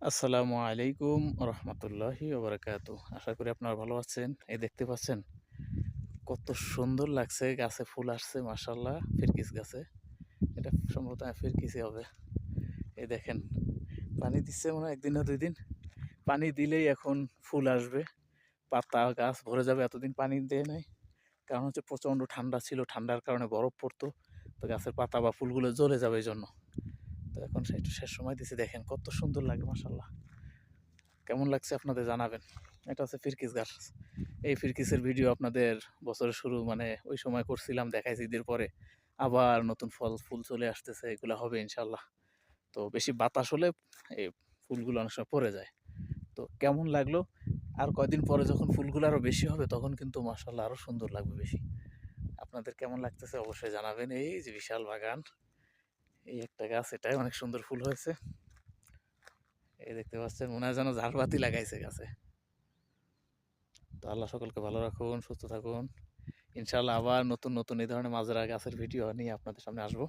আসসালামু আলাইকুম রহমতুল্লাহি ওবরাকাতু। আশা করি আপনারা ভালো আছেন। এই দেখতে পাচ্ছেন কত সুন্দর লাগছে, গাছে ফুল আসছে মাশাআল্লাহ। ফিরকিস গাছে, এটা সম্ভবত ফিরকিসই হবে। এই দেখেন, পানি দিচ্ছে মনে হয় ১ দিন না ২ দিন। পানি দিলেই এখন ফুল আসবে, পাতা গাছ ভরে যাবে। এতদিন পানি দেয় নাই, কারণ হচ্ছে প্রচণ্ড ঠান্ডা ছিল, ঠান্ডার কারণে বরফ পড়তো, তো গাছের পাতা বা ফুলগুলো জ্বলে যাবে এই জন্য। তো এখন একটু শেষ সময় দিছে, দেখেন কত সুন্দর লাগে মাশাআল্লাহ। কেমন লাগছে আপনাদের জানাবেন। এটা হচ্ছে ফিরকিস গাছ। এই ফিরকিসের ভিডিও আপনাদের বছরের শুরু মানে ওই সময় করছিলাম, দেখাইছি ঈদের পরে। আবার নতুন ফল ফুল চলে আসতেছে, এগুলো হবে ইনশাল্লাহ। তো বেশি বাতাস হলে এই ফুলগুলো অনেক সময় পড়ে যায়। তো কেমন লাগলো, আর কয়দিন পরে যখন ফুলগুলো আরও বেশি হবে তখন কিন্তু মাশাল্লাহ আরও সুন্দর লাগবে বেশি। আপনাদের কেমন লাগতেছে অবশ্যই জানাবেন। এই যে বিশাল বাগান, এই একটা গাছ, এটাই অনেক সুন্দর ফুল হয়েছে। এই দেখতে পাচ্ছেন, মনে হয় যেন ঝাড়বাতি লাগাইছে গাছে। তো আল্লাহ সকলকে ভালো রাখুন, সুস্থ থাকুন। ইনশাআল্লাহ আবার নতুন নতুন এই ধরনের মাজরা গাছের ভিডিও নিয়ে আপনাদের সামনে আসবো।